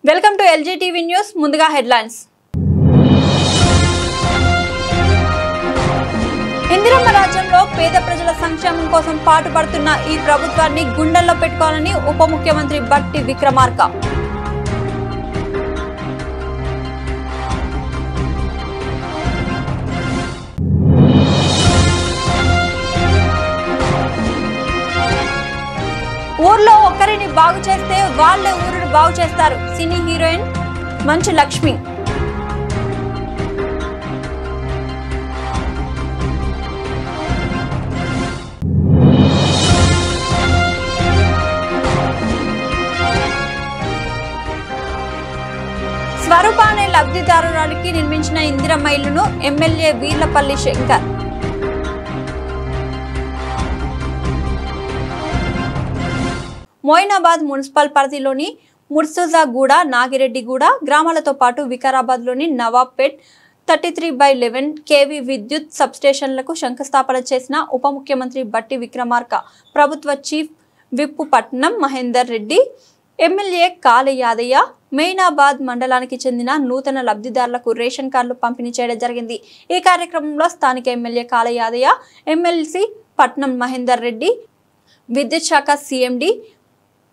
Welcome to LG TV news. ముందుగా headlines. Indiramma రాజ్యంలో పేద ప్రజల సంక్షేమం కోసం పాటుపడుతున్న ఈ ప్రభుత్వాన్ని గుండెల్లో పెట్టుకోవాలని ఉప ముఖ్యమంత్రి బట్టి విక్రమార్క. ఊర్లో ఒక్కరిని బాగు చేస్తే వాళ్లే ఊరుని బాగు చేస్తారు. సినీ హీరోయిన్ మంచు లక్ష్మి. స్వరూప అనే లబ్ధిదారురాలికి నిర్మించిన ఇందిరమ్మ ఇల్లును ఎమ్మెల్యే వీర్లపల్లి శంకర్. మోయినాబాద్ మున్సిపల్ పరిధిలోని ముర్సుజాగూడ, నాగిరెడ్డిగూడ గ్రామాలతో పాటు వికారాబాద్లోని నవాబ్పేట్ 33/11 kV విద్యుత్ సబ్స్టేషన్లకు శంకుస్థాపన చేసిన ఉప ముఖ్యమంత్రి బట్టి విక్రమార్క, ప్రభుత్వ చీఫ్ విప్ పట్నం మహేందర్ రెడ్డి, ఎమ్మెల్యే కాళ యాదయ్య మెయినాబాద్ మండలానికి చెందిన నూతన లబ్ధిదారులకు రేషన్ కార్డులు పంపిణీ చేయడం జరిగింది. ఈ కార్యక్రమంలో స్థానిక ఎమ్మెల్యే కాళ యాదయ్య, ఎమ్మెల్సీ పట్నం మహేందర్ రెడ్డి, విద్యుత్ శాఖ CMD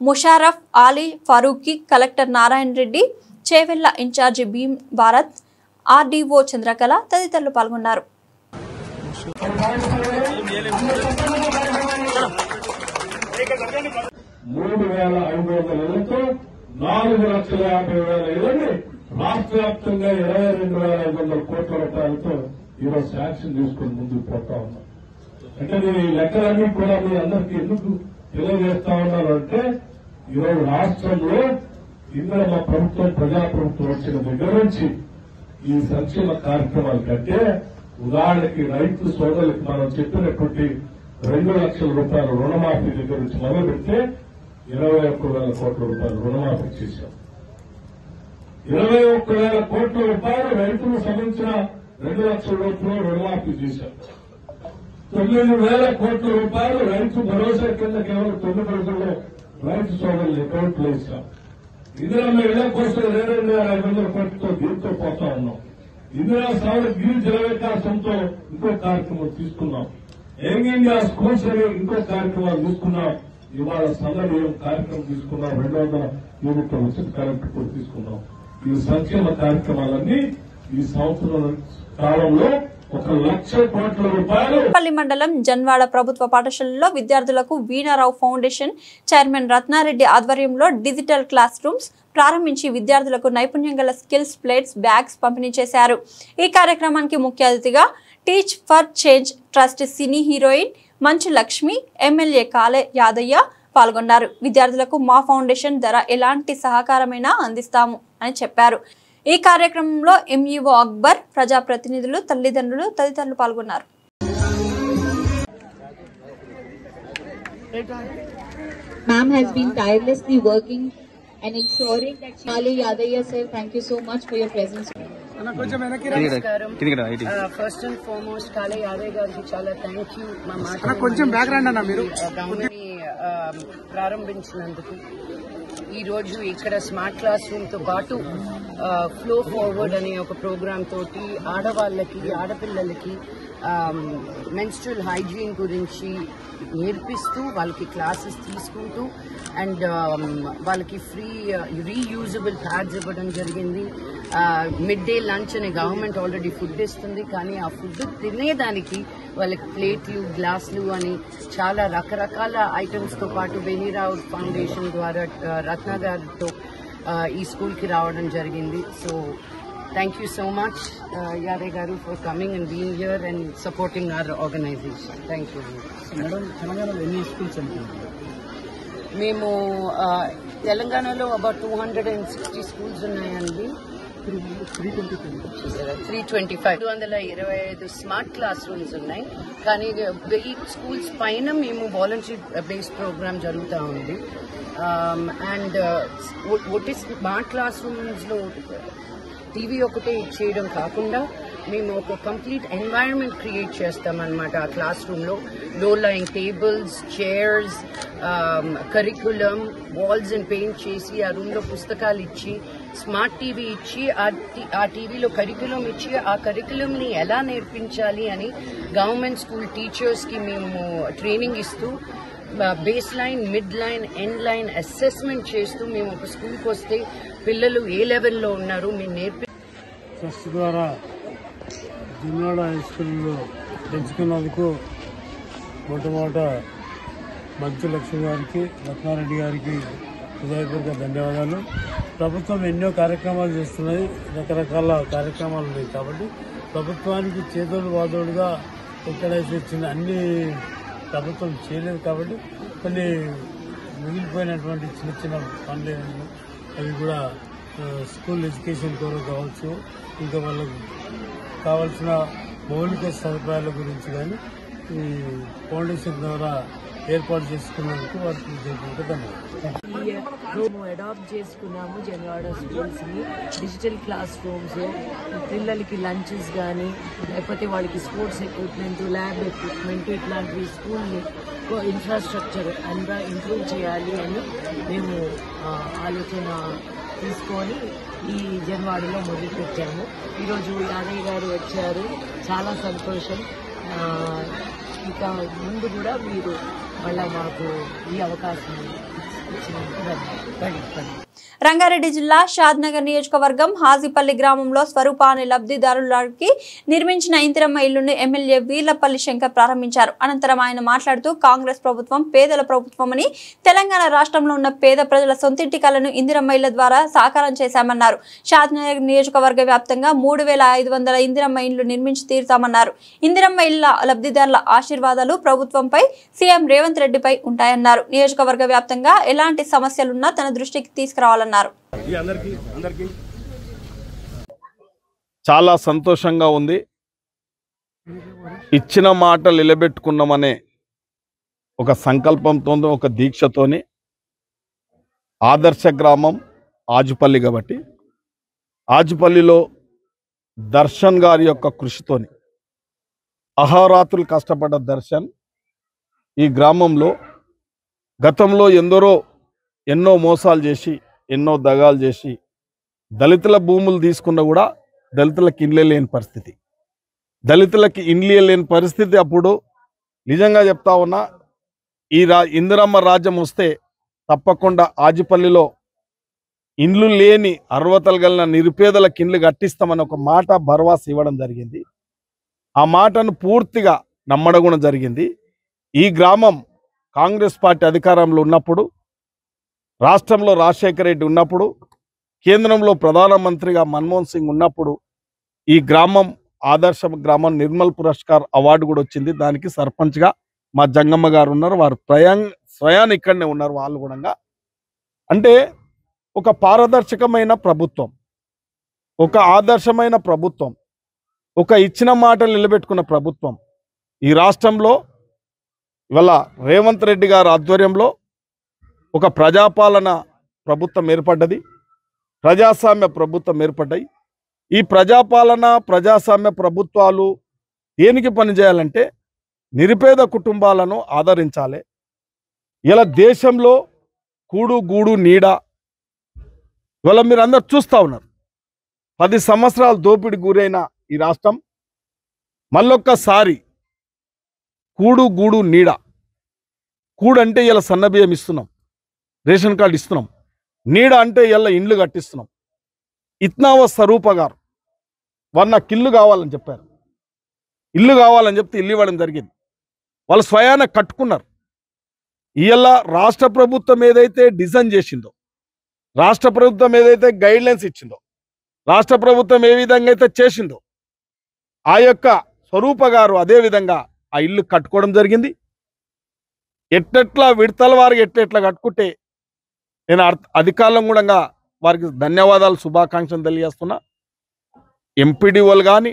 Musharraf Ali Farooqui, collector Narayana Reddy, Chevella incharge Bheem Bharat, RDO Chandrakala తదితరులు పాల్గొన్నారు. 3,500 ఇళ్లతో 4,50,000 ఇళ్లని రాష్ట్ర వ్యాప్తంగా 22,500 కోట్ల రూపాయలతో ఈరోజు శాంక్షన్ తీసుకుని ముందుకు పోతా ఉన్నాం. అంటే నేను ఈ లెక్కలన్నీ కూడా మీ అందరికీ ఎందుకు తెలియజేస్తా ఉన్నాను అంటే, ఈరోజు రాష్ట్రంలో ఇందిరమ్మ ప్రభుత్వం, ప్రజాప్రభుత్వం వచ్చిన దగ్గర నుంచి ఈ సంక్షేమ కార్యక్రమాల కంటే ఉదాహరణకి రైతు సోదరులకు మనం చెప్పినటువంటి 2 లక్షల రూపాయల రుణమాఫీ దగ్గర నుంచి మొదలు పెడితే 21,000 కోట్ల రూపాయలు రుణమాఫీ చేశాం. 21,000 కోట్ల రూపాయలు రైతులకు సంబంధించిన 2 లక్షల రూపాయలు రుణమాఫీ చేశాం. 9,000 కోట్ల రూపాయలు రైతు భరోసా కింద కేవలం 9 రోజుల్లో రైతు సోదరులు అకౌంట్లు వేశాం. ఇందిరమ్మ ఇళ్ల కోసం 22,500 కోట్లతో దీంతో పోతా ఉన్నాం. ఇందిరా సాగు గిరి జల వికాసంతో ఇంకో కార్యక్రమం తీసుకున్నాం. యంగ్ ఇండియా స్కూల్స్ అని ఇంకో కార్యక్రమాలు తీసుకున్నాం. ఇవాళ సందర్భం కార్యక్రమం తీసుకున్నాం. 200 యూనిట్ల ఉచిత కరెంటు కూడా తీసుకున్నాం. ఈ సంక్షేమ కార్యక్రమాలన్నీ ఈ సంవత్సరం కాలంలో 1,00,000 కోట్ల రూపాయలు. పల్లి మండలం జన్వాడ ప్రభుత్వ పాఠశాలలో విద్యార్థులకు వీణారావు ఫౌండేషన్ చైర్మన్ రత్నారెడ్డి ఆధ్వర్యంలో డిజిటల్ క్లాస్ రూమ్స్ ప్రారంభించి విద్యార్థులకు నైపుణ్యం గల స్కిల్స్ ప్లేట్స్, బ్యాగ్స్ పంపిణీ చేశారు. ఈ కార్యక్రమానికి ముఖ్య అతిథిగా teach for change trust cine heroine Manchu Lakshmi, MLA కాళ యాదయ్య పాల్గొన్నారు. విద్యార్థులకు మా ఫౌండేషన్ ద్వారా ఎలాంటి సహకారమైనా అందిస్తాము అని చెప్పారు. ఈ కార్యక్రమంలో ఎంఈఓ అక్బర్, ప్రజాప్రతినిధులు, తల్లిదండ్రులు తదితరులు పాల్గొన్నారు. Ma'am has been tirelessly working and ensuring that Kali Yadaya sir, thank you so much for your presence. First and foremost Kala Yadaiah గారికి చాలా థ్యాంక్ యూ. మా మాట కొంచెం బ్యాక్గ్రౌండ్ అన్న మీరు ప్రారంభించినందుకు. ఈ రోజు ఇక్కడ స్మార్ట్ క్లాస్ రూమ్ తో పాటు ఫ్లో ఫార్వర్డ్ అనే ఒక ప్రోగ్రామ్ తోటి ఆడవాళ్ళకి, ఆడపిల్లలకి మెన్స్ట్రువల్ హైజీన్ గురించి నేర్పిస్తూ వాళ్ళకి క్లాసెస్ తీసుకుంటూ అండ్ వాళ్ళకి ఫ్రీ రీయూజబుల్ ప్యాడ్స్ ఇవ్వడం జరిగింది. మిడ్ డే లంచ్ అనే గవర్నమెంట్ ఆల్రెడీ ఫుడ్ ఇస్తుంది, కానీ ఆ ఫుడ్ తినేదానికి వాళ్ళకి ప్లేట్లు, గ్లాసులు అని చాలా రకరకాల ఐటమ్స్ తో పాటు బెనీరావు ఫౌండేషన్ ద్వారా రత్న గారితో ఈ స్కూల్ కి రావడం జరిగింది. So thank you so much Yadayya garu for coming and being here and supporting our organization. Thank you. Madam, తెలంగాణలో ఎన్ని స్కూల్స్ అంటున్నారు? మేము తెలంగాణలో అబౌట్ 260 స్కూల్స్ ఉన్నాయండి. 325 225 స్మార్ట్ క్లాస్ రూమ్స్ ఉన్నాయి. కానీ ఈ స్కూల్స్ పైన మేము వాలంటరీ బేస్డ్ ప్రోగ్రామ్ జరుగుతూ ఉంది. అండ్ ఒకటి స్మార్ట్ క్లాస్ రూమ్స్ లో టీవీ ఒకటే ఇచ్చేయడం కాకుండా మేము ఒక కంప్లీట్ ఎన్వైరన్మెంట్ క్రియేట్ చేస్తామన్నమాట. ఆ క్లాస్ రూమ్ లో low lying tables, chairs, curriculum, walls and paint చేసి ఆ రూమ్ లో పుస్తకాలు ఇచ్చి స్మార్ట్ టీవీ ఇచ్చి ఆ టీవీలో కరిక్యులం ఇచ్చి ఆ కరిక్యులంని ఎలా నేర్పించాలి అని గవర్నమెంట్ స్కూల్ టీచర్స్కి మేము ట్రైనింగ్ ఇస్తూ base line, mid line, end line assessment చేస్తూ మేము ఒక స్కూల్కి వస్తే పిల్లలు ఏ లెవెల్లో ఉన్నారు మేము ట్రస్ట్ ద్వారా జన్వాడ హై స్కూల్లో పెంచుకున్నందుకు మొట్టమొదట మంచు లక్ష్మి గారికి, రత్నారెడ్డి గారికి హృదయపూర్వక ధన్యవాదాలు. ప్రభుత్వం ఎన్నో కార్యక్రమాలు చేస్తున్నది, రకరకాల కార్యక్రమాలు ఉన్నాయి కాబట్టి ప్రభుత్వానికి చేదోడు వాదోడుగా ఎక్కడైతే చిన్న అన్ని ప్రభుత్వం చేయలేదు కాబట్టి కొన్ని మిగిలిపోయినటువంటి చిన్న చిన్న పనులు అవి కూడా స్కూల్ ఎడ్యుకేషన్ కొరకు కావచ్చు, ఇంకా వాళ్ళకు కావాల్సిన మౌలిక సదుపాయాల గురించి కానీ ఈ ఫౌండేషన్ ద్వారా ఏర్పాటు చేసుకున్నందుకు వారికి మేము అడాప్ట్ చేసుకున్నాము జన్వాడ స్కూల్స్ ని. డిజిటల్ క్లాస్ రూమ్స్, పిల్లలకి లంచెస్ కానీ లేకపోతే వాళ్ళకి స్పోర్ట్స్ ఎక్విప్మెంట్, ల్యాబ్ ఎక్విప్మెంట్ ఇట్లాంటివి స్కూల్ని ఇన్ఫ్రాస్ట్రక్చర్ అంతా ఇంప్రూవ్ చేయాలి అని మేము ఆలోచన తీసుకొని ఈ జన్వాడలో మొదలుపెట్టాము. ఈరోజు యాదయ్య గారు వచ్చారు, చాలా సంతోషం. ఇక ముందు కూడా మీరు మళ్ళా మాకు ఈ అవకాశం ఇచ్చినందుకు రంగారెడ్డి జిల్లా షాద్నగర్ నియోజకవర్గం హాజీపల్లి గ్రామంలో స్వరూప అనే లబ్ధిదారులకి నిర్మించిన ఇందిరమ్మ ఇల్లును ఎమ్మెల్యే వీర్లపల్లి శంకర్ ప్రారంభించారు. అనంతరం ఆయన మాట్లాడుతూ కాంగ్రెస్ ప్రభుత్వం పేదల ప్రభుత్వమని, తెలంగాణ రాష్ట్రంలో ఉన్న పేద ప్రజల సొంతింటి కలను ఇందిరమ్మ ఇళ్ల ద్వారా సాకారం చేశామన్నారు. షాద్నగర్ నియోజకవర్గ వ్యాప్తంగా 3500 ఇందిరమ్మ ఇళ్లు నిర్మించి తీరుతామన్నారు. ఇందిరమ్మ ఇళ్ల లబ్ధిదారుల ఆశీర్వాదాలు ప్రభుత్వంపై, సీఎం రేవంత్ రెడ్డిపై ఉంటాయన్నారు. నియోజకవర్గ వ్యాప్తంగా ఎలాంటి సమస్యలున్నా తన దృష్టికి తీసుకురావాలన్నారు. చాలా సంతోషంగా ఉంది. ఇచ్చిన మాట నిలబెట్టుకున్నామనే ఒక సంకల్పంతో, ఒక దీక్షతోని ఆదర్శ గ్రామం ఆజుపల్లి కాబట్టి ఆజుపల్లిలో దర్శన్ గారి యొక్క కృషితోని అహోరాత్రులు కష్టపడ్డ దర్శన్ ఈ గ్రామంలో గతంలో ఎన్నో మోసాలు చేసి, ఎన్నో దగాలు చేసి దళితుల భూములు తీసుకున్నా కూడా దళితులకు ఇండ్లే లేని పరిస్థితి. దళితులకి ఇండ్లే లేని పరిస్థితి అప్పుడు నిజంగా చెప్తా ఉన్నా, ఈ ఇందిరమ్మ రాజ్యం వస్తే తప్పకుండా ఆజిపల్లిలో ఇండ్లు లేని అర్హతలు కలిగిన నిరుపేదలకు ఇండ్లు కట్టిస్తామని ఒక మాట భరోసా ఇవ్వడం జరిగింది. ఆ మాటను పూర్తిగా నమ్మడం కూడా జరిగింది. ఈ గ్రామం కాంగ్రెస్ పార్టీ అధికారంలో ఉన్నప్పుడు, రాష్ట్రంలో రాజశేఖర రెడ్డి ఉన్నప్పుడు, కేంద్రంలో ప్రధానమంత్రిగా మన్మోహన్ సింగ్ ఉన్నప్పుడు ఈ గ్రామం ఆదర్శ గ్రామం నిర్మల్ పురస్కార్ అవార్డు కూడా వచ్చింది. దానికి సర్పంచ్గా మా జంగమ్మ గారు ఉన్నారు, వారు స్వయాన్ని ఇక్కడనే ఉన్నారు. వాళ్ళు కూడా అంటే ఒక పారదర్శకమైన ప్రభుత్వం, ఒక ఆదర్శమైన ప్రభుత్వం, ఒక ఇచ్చిన మాటలు నిలబెట్టుకున్న ప్రభుత్వం ఈ రాష్ట్రంలో ఇవాళ రేవంత్ రెడ్డి గారి ఆధ్వర్యంలో ఒక ప్రజాపాలన ప్రభుత్వం ఏర్పడ్డది, ప్రజాస్వామ్య ప్రభుత్వం ఏర్పడ్డాయి. ఈ ప్రజాపాలన, ప్రజాస్వామ్య ప్రభుత్వాలు దేనికి పనిచేయాలంటే నిరుపేద కుటుంబాలను ఆదరించాలి. ఇలా దేశంలో కూడు గూడు నీడ ఇవాళ మీరు అందరు చూస్తూ ఉన్నారు. 10 సంవత్సరాలు దోపిడి గురైన ఈ రాష్ట్రం మళ్ళొక్కసారి కూడు గూడు నీడ. కూడు అంటే ఇలా సన్నబియ్యం ఇస్తున్నాం, రేషన్ కార్డు ఇస్తున్నాం. నీడ అంటే ఇలా ఇండ్లు కట్టిస్తున్నాం. ఇత్నావ స్వరూప గారు నాకు ఇల్లు కావాలని చెప్పారు. ఇల్లు కావాలని చెప్తే ఇల్లు ఇవ్వడం జరిగింది. వాళ్ళు స్వయాన కట్టుకున్నారు. ఇలా రాష్ట్ర ప్రభుత్వం ఏదైతే డిజైన్ చేసిందో, రాష్ట్ర ప్రభుత్వం ఏదైతే గైడ్లైన్స్ ఇచ్చిందో, రాష్ట్ర ప్రభుత్వం ఏ విధంగా అయితే చేసిందో ఆ యొక్క స్వరూప గారు అదేవిధంగా ఆ ఇల్లు కట్టుకోవడం జరిగింది. ఎట్లా విడతల వారికి ఎట్లా కట్టుకుంటే నేను అధికారులను కూడా వారికి ధన్యవాదాలు, శుభాకాంక్షలు తెలియజేస్తున్నా. ఎంపీడీఓలు కానీ.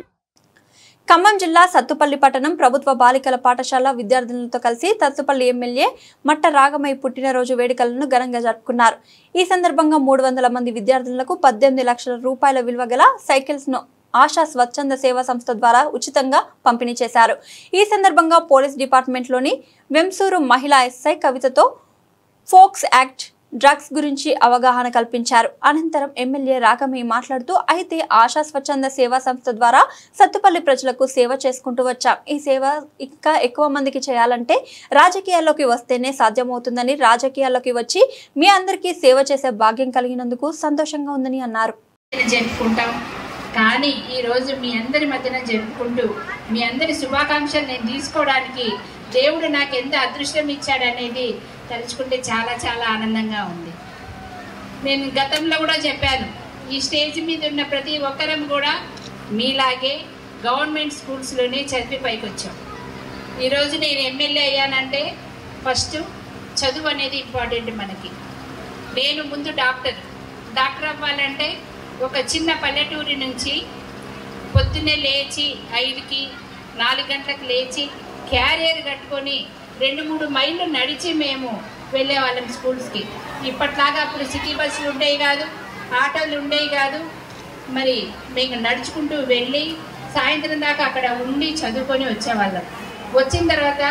ఖమ్మం జిల్లా సత్తుపల్లి పట్టణం ప్రభుత్వ బాలికల పాఠశాల విద్యార్థులతో కలిసి సత్తుపల్లి ఎమ్మెల్యే మట్ట రాగమయ్య పుట్టినరోజు వేడుకలను ఘనంగా జరుపుకున్నారు. ఈ సందర్భంగా 300 మంది విద్యార్థులకు 18 లక్షల రూపాయల విలువ గల సైకిల్స్ ను ఆశా స్వచ్ఛంద సేవా సంస్థ ద్వారా ఉచితంగా పంపిణీ చేశారు. ఈ సందర్భంగా పోలీస్ డిపార్ట్మెంట్లోని వెంసూరు మహిళా ఎస్ఐ కవితతో ఫోక్స్ యాక్ట్ డ్రగ్స్ గురించి అవగాహన కల్పించారు. అనంతరం ఎమ్మెల్యే రాగమి మాట్లాడుతూ అయితే ఆశా స్వచ్ఛంద సేవా సంస్థ ద్వారా సత్తుపల్లి ప్రజలకు సేవ చేసుకుంటూ వచ్చాం. ఈ సేవ ఇంకా ఎక్కువ మందికి చేయాలంటే రాజకీయాల్లోకి వస్తేనే సాధ్యమవుతుందని, రాజకీయాల్లోకి వచ్చి మీ అందరికీ సేవ చేసే భాగ్యం కలిగినందుకు సంతోషంగా ఉందని అన్నారు. జరుపుకుంటాం కానీ ఈ రోజు మీ అందరి మధ్యన జరుపుకుంటూ మీ అందరి శుభాకాంక్షలు నేను తీసుకోవడానికి దేవుడు నాకు ఎంత అదృష్టం ఇచ్చాడనేది తలుచుకుంటే చాలా చాలా ఆనందంగా ఉంది. నేను గతంలో కూడా చెప్పాను, ఈ స్టేజ్ మీద ఉన్న ప్రతి ఒక్కరం కూడా మీలాగే గవర్నమెంట్ స్కూల్స్లోనే చదివి పైకి వచ్చాం. ఈరోజు నేను ఎమ్మెల్యే అయ్యానంటే ఫస్ట్ చదువు అనేది ఇంపార్టెంట్ మనకి. నేను ముందు డాక్టర్ అవ్వాలంటే ఒక చిన్న పల్లెటూరి నుంచి పొద్దున్నే లేచి 5కి 4 గంటలకు లేచి క్యారియర్ కట్టుకొని 2-3 మైళ్ళు నడిచి మేము వెళ్ళేవాళ్ళం స్కూల్స్కి. ఇప్పట్లాగా అప్పుడు సిటీ బస్సులు ఉండేవి కాదు, ఆటోలు ఉండేవి కాదు. మరి మేము నడుచుకుంటూ వెళ్ళి సాయంత్రం దాకా అక్కడ ఉండి చదువుకొని వచ్చేవాళ్ళం. వచ్చిన తర్వాత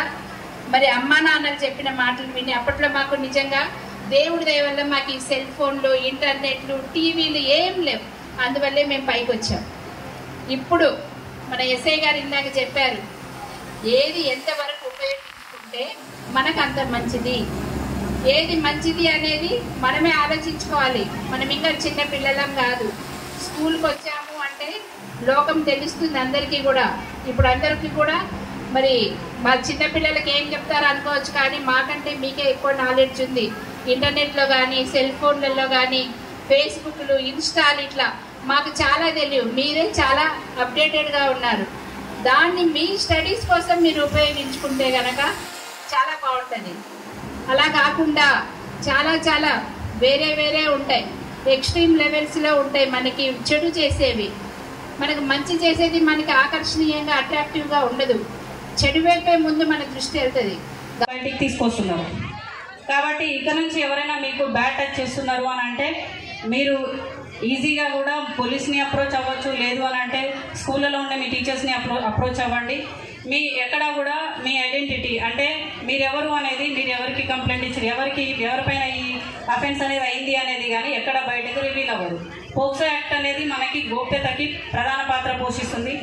మరి అమ్మా నాన్నలు చెప్పిన మాటలు విని అప్పట్లో మాకు నిజంగా దేవుడి దయ వల్ల మాకు ఈ సెల్ ఫోన్లు, ఇంటర్నెట్లు, టీవీలు ఏం లేవు. అందువల్లే మేము పైకి వచ్చాం. ఇప్పుడు మన ఎస్ఐ గారు ఇందాక చెప్పారు, ఏది ఎంతవరకు ఉపయోగించుకుంటే మనకు అంత మంచిది, ఏది మంచిది అనేది మనమే ఆలోచించుకోవాలి. మనం ఇంకా చిన్న పిల్లలం కాదు. స్కూల్కి వచ్చాము అంటే లోకం తెలుస్తుంది అందరికీ కూడా. ఇప్పుడు అందరికీ కూడా మరి మా చిన్నపిల్లలకి ఏం చెప్తారో అనుకోవచ్చు, కానీ మాకంటే మీకే ఎక్కువ నాలెడ్జ్ ఉంది. ఇంటర్నెట్లో కానీ, సెల్ ఫోన్లలో కానీ, ఫేస్బుక్లు, ఇన్స్టాలు, ఇట్లా మాకు చాలా తెలియదు. మీరే చాలా అప్డేటెడ్గా ఉన్నారు. దాన్ని మీ స్టడీస్ కోసం మీరు ఉపయోగించుకుంటే కనుక చాలా బాగుంటుంది. అలా కాకుండా చాలా చాలా వేరే ఉంటాయి, ఎక్స్ట్రీమ్ లెవెల్స్లో ఉంటాయి మనకి చెడు చేసేవి. మనకు మంచి చేసేది మనకి ఆకర్షణీయంగా, అట్రాక్టివ్గా ఉండదు. చెడు వైపే ముందు మన దృష్టి వెళ్తుంది. బయటికి తీసుకొస్తున్నారు కాబట్టి ఇక్కడ నుంచి ఎవరైనా మీకు బ్యాడ్ టచ్ చేస్తున్నారు అని అంటే మీరు ఈజీగా కూడా పోలీస్ని అప్రోచ్ అవ్వచ్చు. లేదు అని అంటే స్కూళ్ళలో ఉండే మీ టీచర్స్ని అప్రోచ్ అవ్వండి. మీ ఎక్కడ కూడా మీ ఐడెంటిటీ అంటే మీరెవరు అనేది, మీరు ఎవరికి కంప్లైంట్ ఇచ్చారు, ఎవరిపైన ఈ అఫెన్స్ అనేది అయింది అనేది కానీ ఎక్కడ బయటకు రివీల్ అవ్వదు. పోక్సో యాక్ట్ అనేది మనకి గోప్యతకి ప్రధాన పాత్ర పోషిస్తుంది.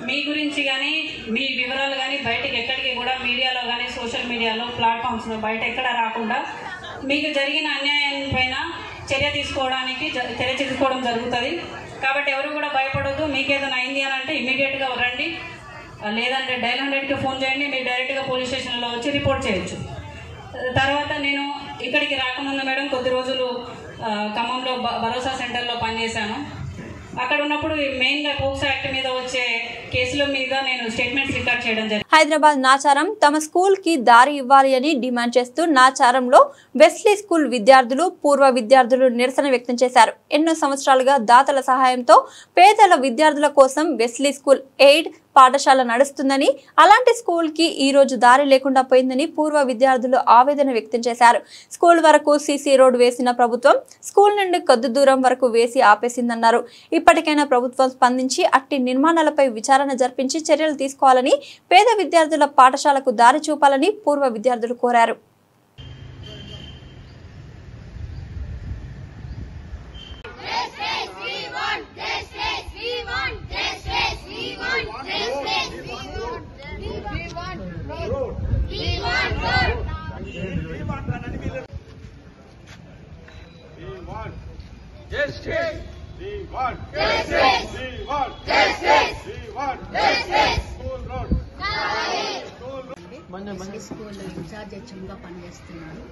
మీ గురించి కానీ, మీ వివరాలు కానీ బయటకు ఎక్కడికి కూడా మీడియాలో కానీ, సోషల్ మీడియాలో, ప్లాట్ఫామ్స్లో బయట ఎక్కడ రాకుండా మీకు జరిగిన అన్యాయం పైన చర్య తీసుకోవడం జరుగుతుంది. కాబట్టి ఎవరు కూడా భయపడొద్దు. మీకు ఏదైనా అయింది అని అంటే ఇమీడియట్గా రండి, లేదంటే డైల్ 100కి ఫోన్ చేయండి. మీరు డైరెక్ట్గా పోలీస్ స్టేషన్లో వచ్చి రిపోర్ట్ చేయొచ్చు. తర్వాత నేను ఇక్కడికి రాకముందు మేడం కొద్ది రోజులు ఖమ్మంలో భరోసా సెంటర్లో పనిచేశాను. అక్కడ ఉన్నప్పుడు మెయిన్గా పోక్సో యాక్ట్ మీద వచ్చే కేసుల మీద నేను స్టేట్మెంట్స్ రికార్డ్ చేయడం జరిగింది. హైదరాబాద్ నాచారం తమ స్కూల్ కి దారి ఇవ్వాలి అని డిమాండ్ చేస్తూ నాచారంలో వెస్లీ స్కూల్ విద్యార్థులు, పూర్వ విద్యార్థులు నిరసన వ్యక్తం చేశారు. ఎన్నో సంవత్సరాలుగా దాతల సహాయంతో పేదల విద్యార్థుల కోసం వెస్లీ స్కూల్ ఎయిడ్ పాఠశాల నడుస్తుందని, అలాంటి స్కూల్ కి ఈ రోజు దారి లేకుండా పోయిందని పూర్వ విద్యార్థులు ఆవేదన వ్యక్తం చేశారు. స్కూల్ వరకు సీసీ రోడ్డు వేసిన ప్రభుత్వం స్కూల్ నుండి కొద్ది దూరం వరకు వేసి ఆపేసిందన్నారు. ఇప్పటికైనా ప్రభుత్వం స్పందించి అట్టి నిర్మాణాలపై విచారణ జరిపించి చర్యలు తీసుకోవాలని, పేద విద్యార్థుల పాఠశాలకు దారి చూపాలని పూర్వ విద్యార్థులు కోరారు. స్కూల్ ఇన్ఛార్జ్ హెచ్ఎంగా పనిచేస్తున్నాను.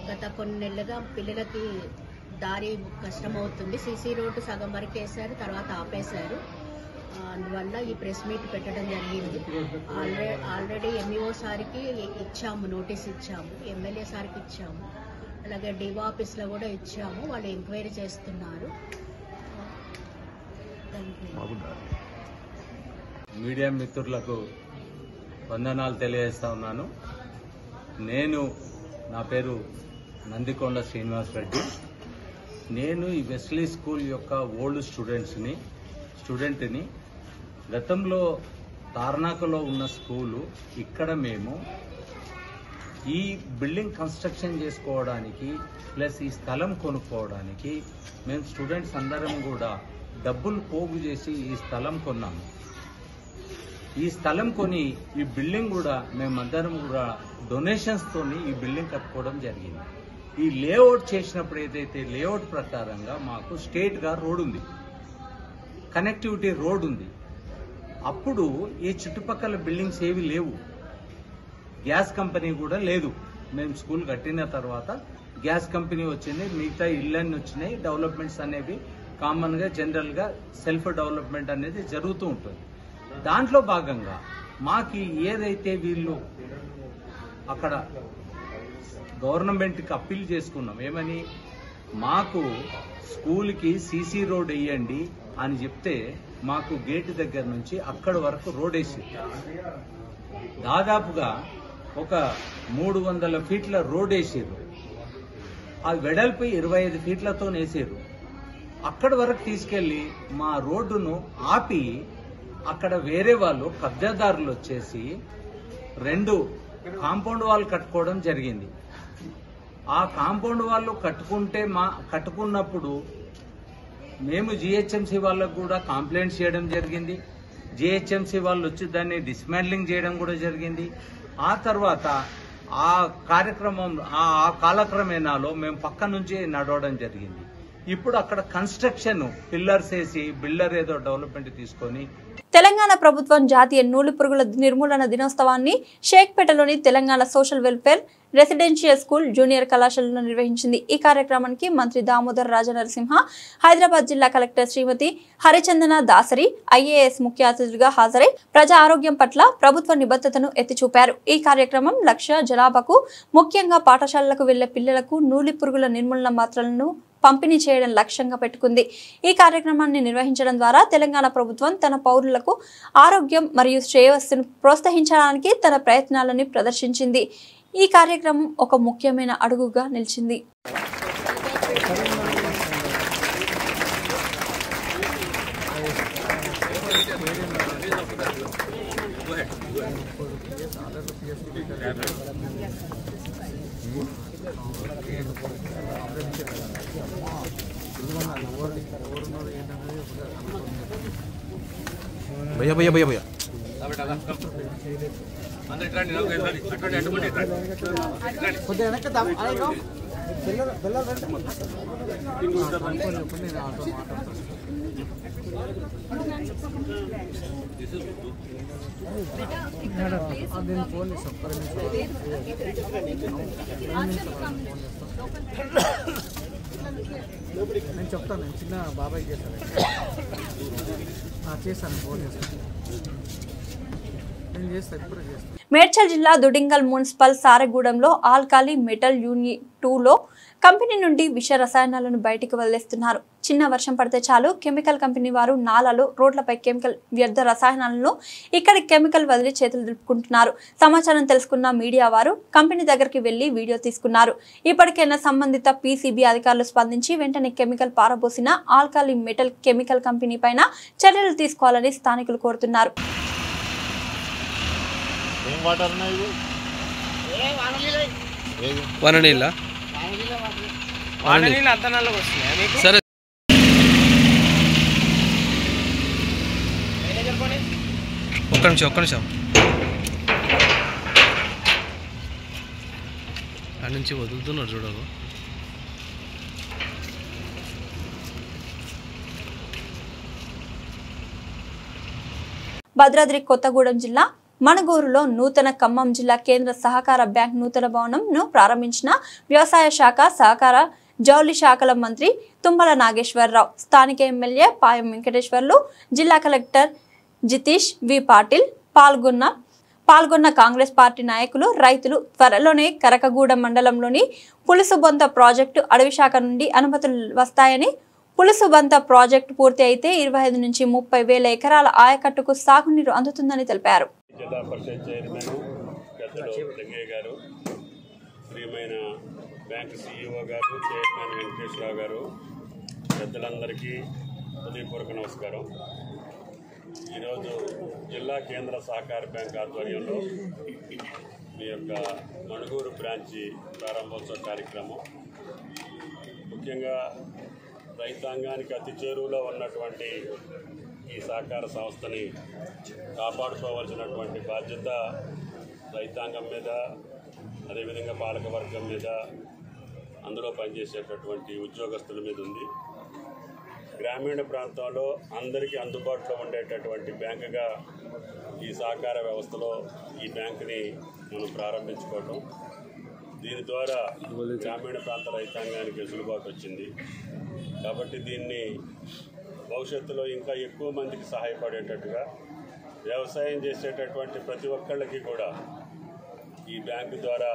గత కొన్ని నెలలుగా పిల్లలకి దారి కష్టమవుతుంది. సీసీ రోడ్డు సగం వరకు వేశారు, తర్వాత ఆపేశారు. అందువల్ల ఈ ప్రెస్ మీట్ పెట్టడం జరిగింది. ఆల్రెడీ ఎంఈఓ సార్కి ఇచ్చాము, నోటీస్ ఇచ్చాము, ఎమ్మెల్యే సార్కి ఇచ్చాము, అలాగే డివో ఆఫీస్లో కూడా ఇచ్చాము. వాళ్ళు ఎంక్వైరీ చేస్తున్నారు. మీడియా మిత్రులకు వందనాలు తెలియజేస్తా ఉన్నాను. నా పేరు నందికొండ శ్రీనివాస్ రెడ్డి. నేను ఈ వెస్లీ స్కూల్ యొక్క ఓల్డ్ స్టూడెంట్ని. గతంలో తార్నాకలో ఉన్న స్కూలు ఇక్కడ మేము ఈ బిల్డింగ్ కన్స్ట్రక్షన్ చేసుకోవడానికి ప్లస్ ఈ స్థలం కొనుక్కోవడానికి మేము స్టూడెంట్స్ అందరం కూడా డబ్బులు పోగు చేసి ఈ స్థలం కొన్నాము. ఈ స్థలం కొని ఈ బిల్డింగ్ కూడా మేమందరం కూడా డొనేషన్స్ తోని ఈ బిల్డింగ్ కట్టుకోవడం జరిగింది. ఈ లేఅవుట్ చేసినప్పుడు ఏదైతే లేఅవుట్ ప్రకారంగా మాకు స్టేట్ గా రోడ్ ఉంది, కనెక్టివిటీ రోడ్ ఉంది. అప్పుడు ఈ చుట్టుపక్కల బిల్డింగ్స్ ఏవి లేవు, గ్యాస్ కంపెనీ కూడా లేదు. మేము స్కూల్ కట్టిన తర్వాత గ్యాస్ కంపెనీ వచ్చింది, మిగతా ఇళ్ళన్నీ వచ్చినాయి. డెవలప్మెంట్స్ అనేవి కామన్ గా జనరల్ గా సెల్ఫ్ డెవలప్మెంట్ అనేది జరుగుతూ ఉంటుంది. దాంట్లో భాగంగా మాకి ఏదైతే వీళ్ళు అక్కడ గవర్నమెంట్కి అప్పీల్ చేసుకున్నాం, ఏమని మాకు స్కూల్కి సీసీ రోడ్ వేయండి అని చెప్తే మాకు గేట్ దగ్గర నుంచి అక్కడి వరకు రోడ్ వేసి దాదాపుగా ఒక 300 ఫీట్ల రోడ్ వేసారు. ఆ వెడల్పు 25 ఫీట్లతో వేసారు. అక్కడి వరకు తీసుకెళ్లి మా రోడ్డును ఆపి అక్కడ వేరే వాళ్ళు కబ్జాదారులు వచ్చేసి 2 కాంపౌండ్ వాల్ కట్టుకోవడం జరిగింది. ఆ కాంపౌండ్ వాళ్ళు కట్టుకున్నప్పుడు మేము జిహెచ్ఎంసీ వాళ్ళకు కూడా కంప్లైంట్ చేయడం జరిగింది. జిహెచ్ఎంసీ వాళ్ళు వచ్చి దాన్ని డిస్మాండ్లింగ్ చేయడం కూడా జరిగింది. ఆ తర్వాత ఆ కార్యక్రమం ఆ కాలక్రమేణాలో మేము పక్క నుంచి నడవడం జరిగింది. ఇప్పుడు అక్కడ కన్స్ట్రక్షన్ పిల్లర్స్ వేసి బిల్డర్ ఏదో డెవలప్మెంట్ తీసుకొని తెలంగాణ ప్రభుత్వం జాతీయ నూలుపురుగుల నిర్మూలన దినోత్సవాన్ని షేక్పేటలోని Telangana social welfare residential school junior కళాశాలలో నిర్వహించింది. ఈ కార్యక్రమానికి మంత్రి దామోదర్ రాజనరసింహ, హైదరాబాద్ జిల్లా కలెక్టర్ శ్రీమతి హరిచందన దాసరి ఐఏఎస్ ముఖ్య అతిథులుగా హాజరై ప్రజా ఆరోగ్యం పట్ల ప్రభుత్వ నిబద్ధతను ఎత్తిచూపారు. ఈ కార్యక్రమం లక్ష్య జనాభాకు ముఖ్యంగా పాఠశాలలకు వెళ్లే పిల్లలకు నూలిపురుగుల నిర్మూలన మాత్రలను పంపిణీ చేయడం లక్ష్యంగా పెట్టుకుంది. ఈ కార్యక్రమాన్ని నిర్వహించడం ద్వారా తెలంగాణ ప్రభుత్వం తన పౌరులకు ఆరోగ్యం మరియు శ్రేయస్సును ప్రోత్సహించడానికి తన ప్రయత్నాలను ప్రదర్శించింది. ఈ కార్యక్రమం ఒక ముఖ్యమైన అడుగుగా నిలిచింది. भैया भैया भैया भैया నేను చెప్తాను, నేను చిన్న బాబాయ్ చేశాను ఫోన్ చేస్తాను, నేను చేస్తాను, ఇప్పుడు చేస్తాను. మేడ్చల్ జిల్లా దుడింగల్ మున్సిపల్ సారెగూడెంలో ఆల్కాలి మెటల్ యూనిట్ 2లో కంపెనీ నుండి విష రసాయనాలను బయటికి వదిలేస్తున్నారు. చిన్న వర్షం పడితే చాలు కెమికల్ కంపెనీ వారు నాలాలు, రోడ్లపై కెమికల్ వ్యర్థ రసాయనాలను ఇక్కడి కెమికల్ వదిలి చేతులు దులుపుకుంటున్నారు. సమాచారం తెలుసుకున్న మీడియా వారు కంపెనీ దగ్గరికి వెళ్లి వీడియో తీసుకున్నారు. ఇప్పటికైనా సంబంధిత పీసీబీ అధికారులు స్పందించి వెంటనే కెమికల్ పారబోసిన ఆల్కాలి మెటల్ కెమికల్ కంపెనీ పైన చర్యలు తీసుకోవాలని స్థానికులు కోరుతున్నారు. సరే ఒక్క నిమిషం ఆ నుంచి వదులుతున్నాడు చూడదు. భద్రాద్రి కొత్తగూడెం జిల్లా మణగూరులో నూతన ఖమ్మం జిల్లా కేంద్ర సహకార బ్యాంక్ నూతన భవనంను ప్రారంభించిన వ్యవసాయ శాఖ, సహకార, జౌళి శాఖల మంత్రి తుమ్మల నాగేశ్వరరావు, స్థానిక ఎమ్మెల్యే పాయం వెంకటేశ్వర్లు, జిల్లా కలెక్టర్ జితీష్ వి పాటిల్ పాల్గొన్న కాంగ్రెస్ పార్టీ నాయకులు, రైతులు. త్వరలోనే కరకగూడెం మండలంలోని పులుసుబొంత ప్రాజెక్టు అటవీ శాఖ నుండి అనుమతులు వస్తాయని, పులుసుబంత ప్రాజెక్టు పూర్తి అయితే 25 నుంచి 30 వేల ఎకరాల ఆయకట్టుకు సాగునీరు అందుతుందని తెలిపారు. జిల్లా పరిషత్ చైర్మన్ పెద్దలు లింగయ్య గారు, ప్రియమైన బ్యాంక్ సీఈఓ గారు, చైర్మన్ వెంకటేశ్వరరావు గారు, పెద్దలందరికీ హృదయపూర్వక నమస్కారం. ఈరోజు జిల్లా కేంద్ర సహకార బ్యాంక్ ఆధ్వర్యంలో మీ యొక్క మణుగూరు బ్రాంచి ప్రారంభోత్సవ కార్యక్రమం. ముఖ్యంగా రైతాంగానికి అతి చేరువలో ఉన్నటువంటి ఈ సహకార సంస్థని కాపాడుకోవాల్సినటువంటి బాధ్యత రైతాంగం మీద, అదేవిధంగా పాలకవర్గం మీద, అందులో పనిచేసేటటువంటి ఉద్యోగస్తుల మీద ఉంది. గ్రామీణ ప్రాంతంలో అందరికీ అందుబాటులో ఉండేటటువంటి బ్యాంకుగా ఈ సహకార వ్యవస్థలో ఈ బ్యాంకుని మనం ప్రారంభించుకోవటం, దీని ద్వారా గ్రామీణ ప్రాంత రైతాంగానికి వెసులుబాటు వచ్చింది. కాబట్టి దీన్ని భవిష్యత్తులో ఇంకా ఎక్కువ మందికి సహాయపడేటట్టుగా, వ్యవసాయం చేసేటటువంటి ప్రతి ఒక్కళ్ళకి కూడా ఈ బ్యాంకు ద్వారా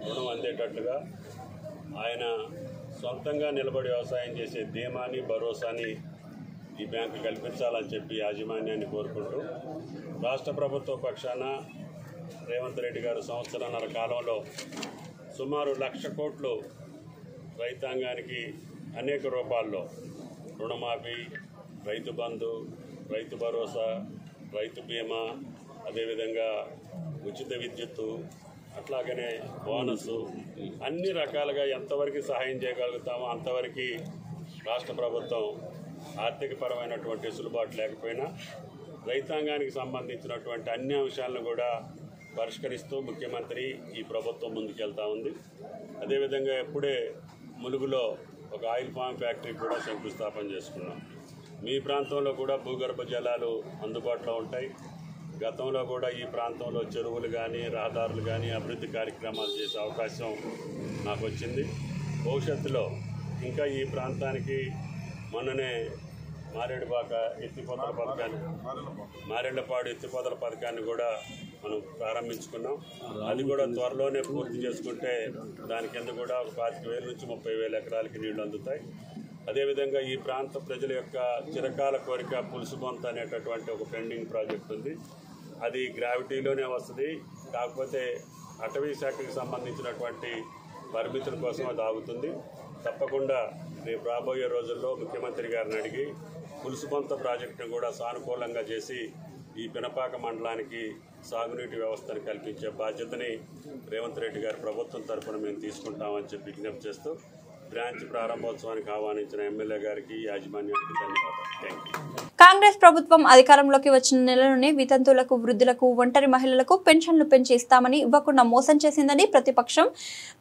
రుణం అందేటట్టుగా, ఆయన సొంతంగా నిలబడి వ్యవసాయం చేసే ధీమాని, భరోసాని ఈ బ్యాంకు కల్పించాలని చెప్పి యాజమాన్యాన్ని కోరుకుంటూ, రాష్ట్ర ప్రభుత్వ పక్షాన రేవంత్ రెడ్డి గారు సంవత్సరాల కాలంలో సుమారు 1,00,000 కోట్లు రైతాంగానికి అనేక రూపాల్లో రుణమాఫీ, రైతు బంధు, రైతు భరోసా, రైతు బీమా, అదేవిధంగా ఉచిత విద్యుత్తు, అట్లాగనే బోనస్, అన్ని రకాలుగా ఎంతవరకు సహాయం చేయగలుగుతామో అంతవరకు రాష్ట్ర ప్రభుత్వం ఆర్థికపరమైనటువంటి వెసులుబాటు లేకపోయినా రైతాంగానికి సంబంధించినటువంటి అన్ని అంశాలను కూడా పరిష్కరిస్తూ ముఖ్యమంత్రి ఈ ప్రభుత్వం ముందుకెళ్తా ఉంది. అదేవిధంగా ఎప్పుడే ములుగులో ఒక ఆయిల్ పామ్ ఫ్యాక్టరీ కూడా శంకుస్థాపన చేసుకున్నాం. మీ ప్రాంతంలో కూడా భూగర్భ జలాలు అందుబాటులో ఉంటాయి. గతంలో కూడా ఈ ప్రాంతంలో చెరువులు కానీ, రహదారులు కానీ అభివృద్ధి కార్యక్రమాలు చేసే అవకాశం నాకు వచ్చింది. భవిష్యత్తులో ఇంకా ఈ ప్రాంతానికి మొన్ననే మారేళ్లపాడు ఎత్తిపోతల పథకాన్ని కూడా మనం ప్రారంభించుకున్నాం. అది కూడా త్వరలోనే పూర్తి చేసుకుంటే దాని కింద కూడా ఒక 25,000 నుంచి 30,000 ఎకరాలకి నీళ్లు అందుతాయి. అదేవిధంగా ఈ ప్రాంత ప్రజల యొక్క చిరకాల కోరిక పులుసుబొంత అనేటటువంటి ఒక పెండింగ్ ప్రాజెక్ట్ ఉంది. అది గ్రావిటీలోనే వస్తుంది. కాకపోతే అటవీ శాఖకి సంబంధించినటువంటి పరిమితుల కోసం అది ఆగుతుంది. తప్పకుండా రేపు రాబోయే రోజుల్లో ముఖ్యమంత్రి గారిని అడిగి పులుసుబొంత ప్రాజెక్టును కూడా సానుకూలంగా చేసి ఈ పినపాక మండలానికి సాగునీటి వ్యవస్థను కల్పించే బాధ్యతని రేవంత్ రెడ్డి గారి ప్రభుత్వం తరఫున మేము తీసుకుంటామని చెప్పి విజ్ఞప్తి చేస్తూ బ్రాంచ్ ప్రారంభోత్సవానికి ఆహ్వానించిన ఎమ్మెల్యే గారికి, యాజమాన్యానికి ధన్యవాదాలు. Thank you. కాంగ్రెస్ ప్రభుత్వం అధికారంలోకి వచ్చిన నెలలోనే వితంతువులకు, వృద్ధులకు, ఒంటరి మహిళలకు పెన్షన్లు పెంచి ఇస్తామని ఇవ్వకుండా మోసం చేసిందని ప్రతిపక్షం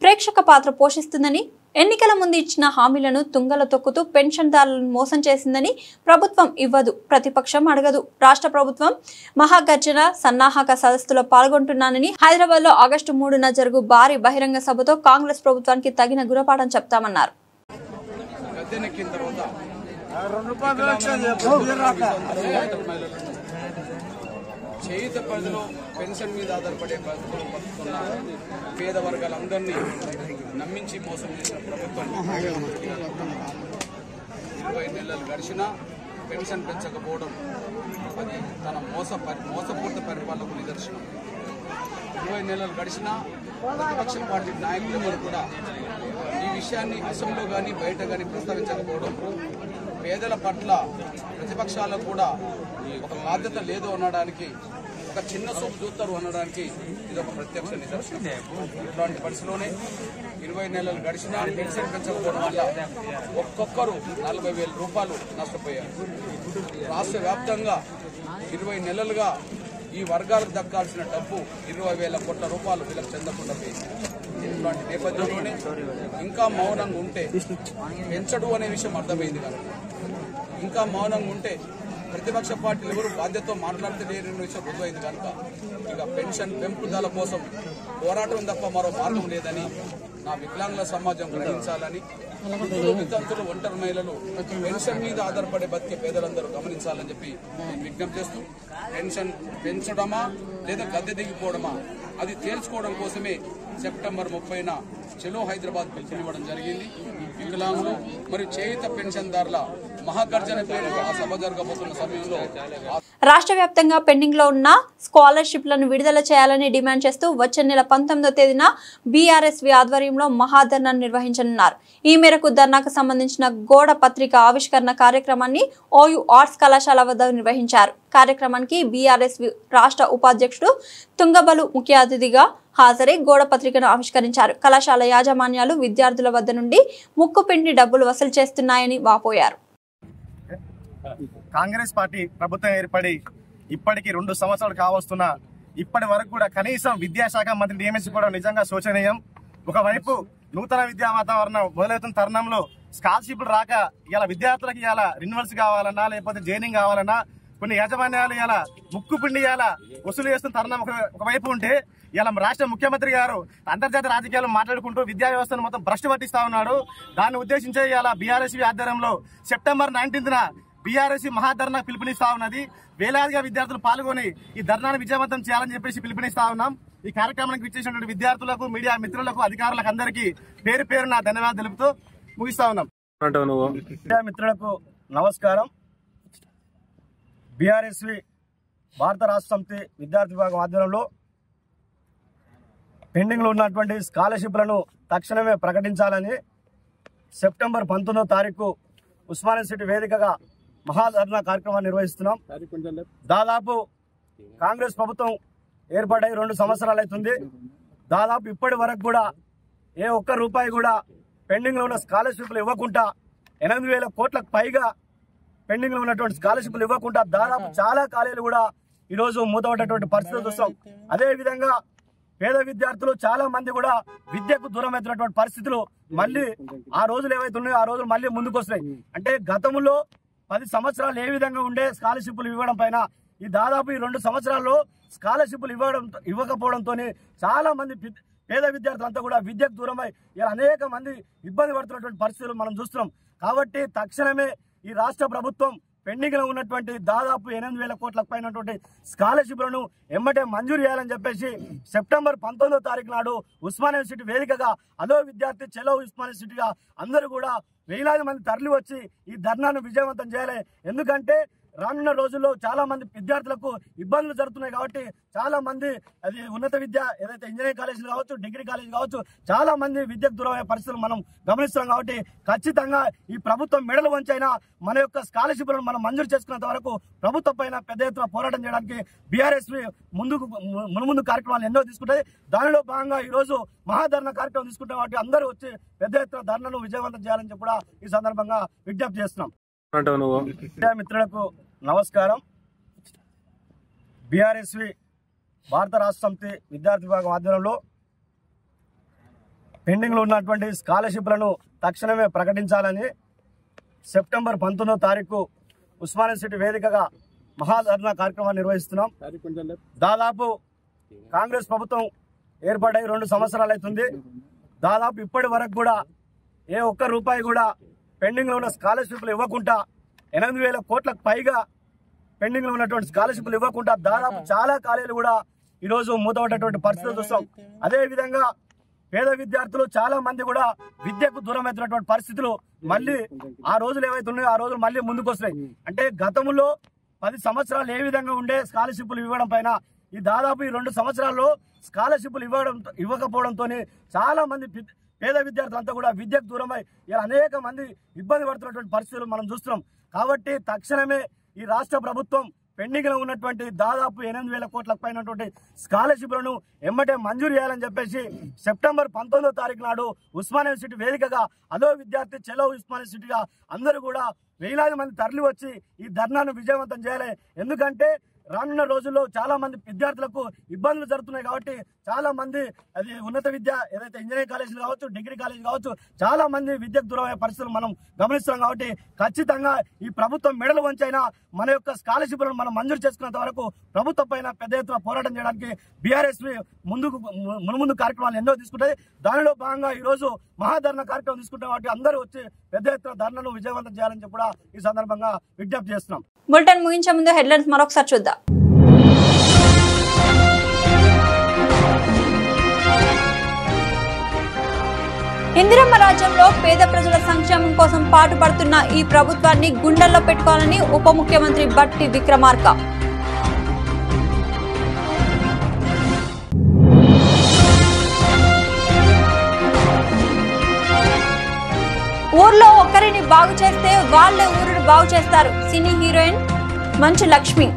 ప్రేక్షక పాత్ర పోషిస్తుందని, ఎన్నికల ముందు ఇచ్చిన హామీలను తుంగల తొక్కుతూ పెన్షన్దారులను మోసం చేసిందని, ప్రభుత్వం ఇవ్వదు, ప్రతిపక్షం అడగదు, రాష్ట్ర ప్రభుత్వం మహాగర్జన సన్నాహక సదస్సులో పాల్గొంటున్నానని హైదరాబాద్లో ఆగస్టు 3న జరుగు భారీ బహిరంగ సభతో కాంగ్రెస్ ప్రభుత్వానికి తగిన గురపాఠం చెప్తామన్నారు. చేయుత పరిధిలో పెన్షన్ మీద ఆధారపడే బతుకుతున్న పేద వర్గాలందరినీ నమ్మించి మోసం చేసిన ప్రభుత్వం 20 నెలలు గడిచినా పెన్షన్ పెంచకపోవడం అది తన మోసపూరిత పరిపాలనకు నిదర్శనం. 20 నెలలు గడిచినా ప్రతిపక్ష పార్టీ నాయకులు ఎవరు కూడా ఈ విషయాన్ని అసెంబ్లీలో కానీ బయట కానీ ప్రస్తావించకపోవడం, పేదల పట్ల ప్రతిపక్షాలకు కూడా ఒక బాధ్యత లేదు అనడానికి, ఒక చిన్న సూపు చూస్తారు అనడానికి ఇది ఒక ప్రత్యక్ష నిదర్శనం. ఇట్లాంటి పరిస్థితిలోనే 20 నెలలు గడిచినా పెన్షన్ పెంచకపోవడం వల్ల ఒక్కొక్కరు 40,000 రూపాయలు నష్టపోయారు. రాష్ట్ర వ్యాప్తంగా 20 నెలలుగా ఈ వర్గాలకు దక్కాల్సిన డబ్బు 20,000 కోట్ల రూపాయలు వీళ్ళకి చెందకుండా పోయింది. ఇట్లాంటి నేపథ్యంలోనే ఇంకా మౌనంగా ఉంటే పెంచడు అనే విషయం అర్థమైంది కనుక, ఇంకా మౌనంగా ఉంటే ప్రతిపక్ష పార్టీలు ఎవరు బాధ్యతతో మాట్లాడితే లేని విషయం రుజువైంది కనుక ఇక పెన్షన్ పెంపుదల కోసం పోరాటం తప్ప మరో మార్గం లేదని నా వికలాంగుల సమాజం గ్రహించాలని, వితంతులు, ఒంటరి మహిళలు, పెన్షన్ మీద ఆధారపడే బతికే పేదలందరూ గమనించాలని చెప్పి నేను విజ్ఞప్తి చేస్తూ, పెన్షన్ పెంచడమా లేదా గద్దె దిగిపోవడమా అది తేల్చుకోవడం కోసమే సెప్టెంబర్ 30న చెలో హైదరాబాద్ పిలుపునివ్వడం జరిగింది. వికలాంగులు మరియు చేయుత పెన్షన్దారుల మహాగర్జన పేరు ఆ సభ జరగబోతున్న సమయంలో రాష్ట్ర వ్యాప్తంగా పెండింగ్ లో ఉన్న స్కాలర్షిప్లను విడుదల చేయాలని డిమాండ్ చేస్తూ వచ్చే నెల 19వ తేదీన బీఆర్ఎస్వి ఆధ్వర్యంలో మహాధర్నా నిర్వహించనున్నారు. ఈ మేరకు ధర్నాకు సంబంధించిన గోడ పత్రిక ఆవిష్కరణ కార్యక్రమాన్ని ఓయూ ఆర్ట్స్ కళాశాల వద్ద నిర్వహించారు. కార్యక్రమానికి బీఆర్ఎస్వి రాష్ట్ర ఉపాధ్యక్షుడు తుంగబలు ముఖ్య అతిథిగా హాజరై గోడ పత్రికను ఆవిష్కరించారు. కళాశాల యాజమాన్యాలు విద్యార్థుల వద్ద నుండి ముక్కుపిండి డబ్బులు వసూలు చేస్తున్నాయని వాపోయారు. కాంగ్రెస్ పార్టీ ప్రభుత్వం ఏర్పడి ఇప్పటికి 2 సంవత్సరాలు కావస్తున్నా ఇప్పటి వరకు కూడా కనీసం విద్యాశాఖ మంత్రి నియమించుకోవడం నిజంగా శోచనీయం. ఒకవైపు నూతన విద్యా వాతావరణం మొదలవుతున్న తరుణంలో స్కాలర్షిప్లు రాక ఇలా విద్యార్థులకు ఇలా రిన్యూవల్స్ కావాలన్నా లేకపోతే జైనింగ్ కావాలన్నా కొన్ని యాజమాన్యాలు ఇలా ముక్కుపిండి ఇలా వసూలు చేస్తున్న తరుణం ఒకవైపు ఉంటే ఇలా రాష్ట్ర ముఖ్యమంత్రి గారు అంతర్జాతీయ రాజకీయాలు మాట్లాడుకుంటూ విద్యా వ్యవస్థను మొత్తం భ్రష్టు పట్టిస్తా ఉన్నాడు. దాన్ని ఉద్దేశించే ఇలా బీఆర్ఎస్వి ఆధ్వర్యంలో సెప్టెంబర్ 19న బీఆర్ఎస్వి మహాధర్నా పిలుపునిస్తా ఉన్నది. వేలాదిగా విద్యార్థులు పాల్గొని ఈ ధర్నాను విజయవంతం చేయాలని చెప్పేసి పిలుపునిస్తా ఉన్నాం. ఈ కార్యక్రమానికి విచ్చేసినటువంటి విద్యార్థులకు, మీడియా మిత్రులకు, అధికారులకు అందరికీ పేరు పేరున ధన్యవాదాలు తెలుపుతూ ముగిస్తా ఉన్నాం. మీడియా మిత్రులకు నమస్కారం. బీఆర్ఎస్వి భారత రాష్ట్ర సమితి విద్యార్థి విభాగం ఆధ్వర్యంలో పెండింగ్ లో ఉన్నటువంటి స్కాలర్షిప్లను తక్షణమే ప్రకటించాలని సెప్టెంబర్ 19వ తారీఖు ఉస్మానియా యూనివర్సిటీ వేదికగా మహాధర్నా కార్యక్రమాన్ని నిర్వహిస్తున్నాం. దాదాపు కాంగ్రెస్ ప్రభుత్వం ఏర్పడై 2 సంవత్సరాలు అవుతుంది. దాదాపు ఇప్పటి వరకు కూడా ఏ ఒక్క రూపాయి కూడా పెండింగ్ లో ఉన్న స్కాలర్షిప్లు ఇవ్వకుండా 8,000 కోట్లకు పైగా పెండింగ్ లో ఉన్నటువంటి స్కాలర్షిప్లు ఇవ్వకుండా దాదాపు చాలా కాలేజీలు కూడా ఈరోజు మూతపడ్డటువంటి పరిస్థితులు చూస్తాం. అదే విధంగా పేద విద్యార్థులు చాలా మంది కూడా విద్యకు దూరం అవుతున్నటువంటి పరిస్థితులు మళ్ళీ ఆ రోజులు ఏవైతే ఉన్నాయో ఆ రోజులు మళ్ళీ ముందుకు వస్తాయి. అంటే గతంలో 10 సంవత్సరాలు ఏ విధంగా ఉండే స్కాలర్షిప్లు ఇవ్వడం పైన ఈ దాదాపు ఈ 2 సంవత్సరాల్లో స్కాలర్షిప్లు ఇవ్వకపోవడంతో చాలా మంది పేద విద్యార్థులంతా కూడా విద్యకు దూరమై ఇలా అనేక మంది ఇబ్బంది పడుతున్నటువంటి పరిస్థితులు మనం చూస్తున్నాం. కాబట్టి తక్షణమే ఈ రాష్ట్ర ప్రభుత్వం పెండింగ్ లో ఉన్నటువంటి దాదాపు 8,000 కోట్లకు పైనటువంటి స్కాలర్షిప్లను ఎమ్మటే మంజూరు చేయాలని చెప్పేసి సెప్టెంబర్ 19వ తారీఖు నాడు ఉస్మానియా యూనివర్సిటీ వేదికగా అదో విద్యార్థి చెలో ఉస్మానియా యూనివర్సిటీగా అందరూ కూడా వేలాది మంది తరలి వచ్చి ఈ ధర్నాను విజయవంతం చేయాలి. ఎందుకంటే రానున్న రోజుల్లో చాలా మంది విద్యార్థులకు ఇబ్బందులు జరుగుతున్నాయి. కాబట్టి చాలా మంది అది ఉన్నత విద్య ఏదైతే ఇంజనీరింగ్ కాలేజీలు కావచ్చు, డిగ్రీ కాలేజీలు కావచ్చు, చాలా మంది విద్యకు దూరమయ్యే పరిస్థితులు మనం గమనిస్తున్నాం. కాబట్టి ఖచ్చితంగా ఈ ప్రభుత్వం మెడలు వంచైనా మన యొక్క స్కాలర్షిప్లను మనం మంజూరు చేసుకున్నంత వరకు ప్రభుత్వం పైన పెద్ద ఎత్తున పోరాటం చేయడానికి బీఆర్ఎస్వి ముందు కార్యక్రమాలు ఎన్నో తీసుకుంటాయి. దానిలో భాగంగా ఈ రోజు మహాధర్నా కార్యక్రమం తీసుకుంటాం. కాబట్టి అందరూ వచ్చి పెద్ద ఎత్తున ధర్నాను విజయవంతం చేయాలని చెప్పి కూడా ఈ సందర్భంగా విజ్ఞప్తి చేస్తున్నాం. మిత్రులకు నమస్కారం. బీఆర్ఎస్వి భారత రాష్ట్ర సమితి విద్యార్థి విభాగం ఆధ్వర్యంలో పెండింగ్ లో ఉన్నటువంటి స్కాలర్షిప్లను తక్షణమే ప్రకటించాలని సెప్టెంబర్ 19వ తారీఖు ఉస్మానియా యూనివర్సిటీ వేదికగా మహాధర్నా కార్యక్రమాన్ని నిర్వహిస్తున్నాం. దాదాపు కాంగ్రెస్ ప్రభుత్వం ఏర్పడై 2 సంవత్సరాలు అవుతుంది. దాదాపు ఇప్పటి వరకు కూడా ఏ ఒక్క రూపాయి కూడా పెండింగ్ లో ఉన్న స్కాలర్షిప్లు ఇవ్వకుండా 8,000 కోట్లకు పైగా పెండింగ్ లో ఉన్నటువంటి స్కాలర్షిప్లు ఇవ్వకుండా దాదాపు చాలా కాలేజీలు కూడా ఈరోజు మూతపడ్డటువంటి పరిస్థితులు చూస్తాం. అదే విధంగా పేద విద్యార్థులు చాలా మంది కూడా విద్యకు దూరం అవుతున్నటువంటి పరిస్థితులు మళ్ళీ ఆ రోజులు ఏవైతే ఉన్నాయో ఆ రోజులు మళ్ళీ ముందుకు వస్తాయి. అంటే గతంలో 10 సంవత్సరాలు ఏ విధంగా ఉండే స్కాలర్షిప్లు ఇవ్వడం పైన ఈ దాదాపు ఈ 2 సంవత్సరాల్లో స్కాలర్షిప్లు ఇవ్వకపోవడంతో చాలా మంది పేద విద్యార్థులంతా కూడా విద్యకు దూరమై ఇలా అనేక మంది ఇబ్బంది పడుతున్నటువంటి పరిస్థితులు మనం చూస్తున్నాం. కాబట్టి తక్షణమే ఈ రాష్ట్ర ప్రభుత్వం పెండింగ్ లో ఉన్నటువంటి దాదాపు 8,000 కోట్లకు పైనటువంటి స్కాలర్షిప్లను ఎమ్మటే మంజూరు చేయాలని చెప్పేసి సెప్టెంబర్ 19వ తారీఖు నాడు ఉస్మానియా యూనివర్సిటీ వేదికగా అదో విద్యార్థి చెలో ఉస్మానియా యూనివర్సిటీగా అందరూ కూడా వేలాది మంది తరలి వచ్చి ఈ ధర్నాను విజయవంతం చేయాలి. ఎందుకంటే రానున్న రోజుల్లో చాలా మంది విద్యార్థులకు ఇబ్బందులు జరుగుతున్నాయి. కాబట్టి చాలా మంది అది ఉన్నత విద్య ఏదైతే ఇంజనీరింగ్ కాలేజీలు కావచ్చు, డిగ్రీ కాలేజీలు కావచ్చు, చాలా మంది విద్యకు దూరమయ్యే పరిస్థితులు మనం గమనిస్తున్నాం. కాబట్టి ఖచ్చితంగా ఈ ప్రభుత్వం మెడలు వంచైనా మన యొక్క స్కాలర్షిప్లను మనం మంజూరు చేసుకున్నంత వరకు ప్రభుత్వం పైన పెద్ద ఎత్తున పోరాటం చేయడానికి బీఆర్ఎస్వి ముందు కార్యక్రమాలు ఎన్నో తీసుకుంటాయి. దానిలో భాగంగా ఈ రోజు మహాధర్నా కార్యక్రమం తీసుకుంటాం. కాబట్టి అందరూ వచ్చి పెద్ద ఎత్తున ధర్నాను విజయవంతం చేయాలని చెప్పి కూడా ఈ సందర్భంగా విజ్ఞప్తి చేస్తున్నాం. బులెటిన్ ముగించే ముందు హెడ్లైన్స్ మరొకసారి చూద్దాం. ఇందిరమ్మ రాజ్యంలో పేద ప్రజల సంక్షేమం కోసం పాటుపడుతున్న ఈ ప్రభుత్వాన్ని గుండెల్లో పెట్టుకోవాలని ఉప ముఖ్యమంత్రి బట్టి విక్రమార్క. ఊర్లో ఒక్కరిని బాగు చేస్తే వాళ్లే ఊరిని బాగు చేస్తారు. సినీ హీరోయిన్ మంచు లక్ష్మి.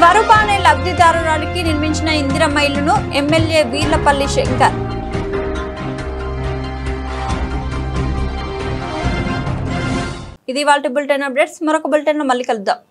స్వరూప అనే లబ్ధిదారురాలికి నిర్మించిన ఇందిరమ్మ ఇల్లును ఎమ్మెల్యే వీర్లపల్లి శంకర్. ఇది వాళ్ళ బులెటిన్ అప్డేట్స్. మరొక బులెటిన్ లో మళ్ళీ కలుద్దాం.